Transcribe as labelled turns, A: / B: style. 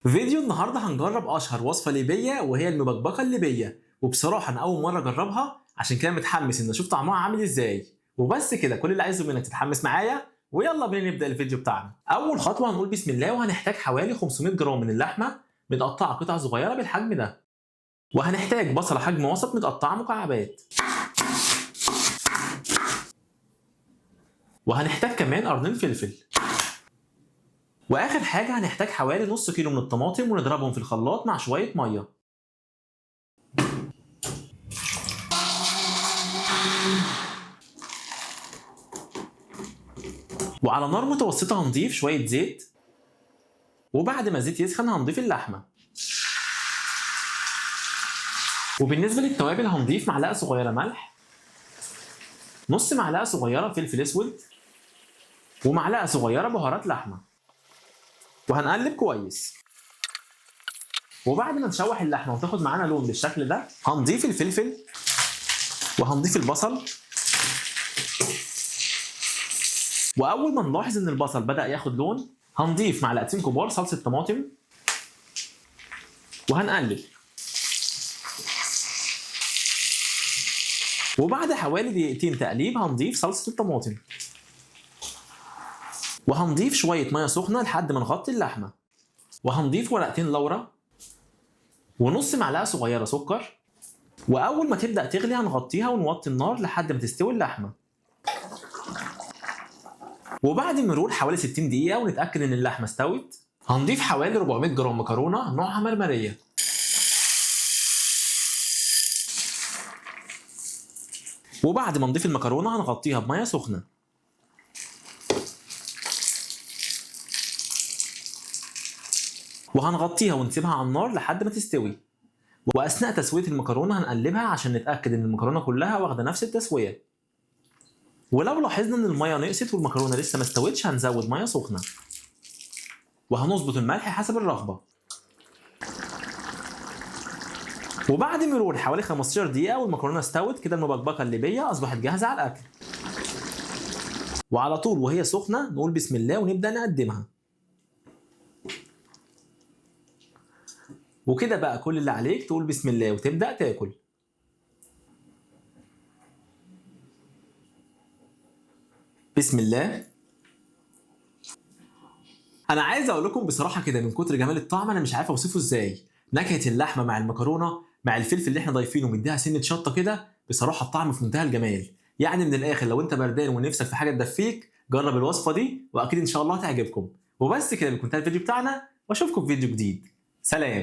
A: فيديو النهارده هنجرب اشهر وصفه ليبيه وهي المبكبكه الليبيه، وبصراحه انا اول مره اجربها عشان كده متحمس ان اشوف طعمها عامل ازاي. وبس كده، كل اللي عايزه منك تتحمس معايا ويلا بينا نبدا الفيديو بتاعنا. اول خطوه هنقول بسم الله، وهنحتاج حوالي 500 جرام من اللحمه متقطعه قطع صغيره بالحجم ده. وهنحتاج بصله حجم وسط متقطعه مكعبات. وهنحتاج كمان قرنين فلفل. واخر حاجه هنحتاج حوالي نص كيلو من الطماطم ونضربهم في الخلاط مع شويه ميه. وعلى نار متوسطه هنضيف شويه زيت، وبعد ما الزيت يسخن هنضيف اللحمه. وبالنسبه للتوابل هنضيف معلقه صغيره ملح، نص معلقه صغيره فلفل اسود، ومعلقه صغيره بهارات لحمه. وهنقلب كويس. وبعد ما نشوح اللحمه وتاخد معانا لون بالشكل ده هنضيف الفلفل وهنضيف البصل. واول ما نلاحظ ان البصل بدا ياخد لون هنضيف معلقتين كبار صلصه طماطم وهنقلب. وبعد حوالي دقيقتين تقليب هنضيف صلصه الطماطم وهنضيف شويه ميه سخنه لحد ما نغطي اللحمه. وهنضيف ورقتين لورا ونص معلقه صغيره سكر. واول ما تبدا تغلي هنغطيها ونوطي النار لحد ما تستوي اللحمه. وبعد مرور حوالي 60 دقيقه ونتاكد ان اللحمه استوت هنضيف حوالي 400 جرام مكرونه نوعها مرمريه. وبعد ما نضيف المكرونه هنغطيها بميه سخنه. وهنغطيها ونسيبها على النار لحد ما تستوي. واثناء تسويه المكرونه هنقلبها عشان نتاكد ان المكرونه كلها واخده نفس التسويه. ولو لاحظنا ان الميه نقصت والمكرونه لسه ما استوتش هنزود ميه سخنه. وهنظبط الملح حسب الرغبه. وبعد مرور حوالي 15 دقيقه والمكرونه استوت كده المبكبكه الليبيه اصبحت جاهزه على الاكل. وعلى طول وهي سخنه نقول بسم الله ونبدا نقدمها. وكده بقى كل اللي عليك تقول بسم الله وتبدا تاكل. بسم الله. انا عايز اقول لكم بصراحه كده من كتر جمال الطعم انا مش عارف اوصفه ازاي. نكهه اللحمه مع المكرونه مع الفلفل اللي احنا ضايفينه مديها سنه شطه كده، بصراحه الطعم في منتهى الجمال. يعني من الاخر لو انت بردان ونفسك في حاجه تدفيك جرب الوصفه دي واكيد ان شاء الله هتعجبكم. وبس كده بيكون انتهى الفيديو بتاعنا، واشوفكم في فيديو جديد. سلام.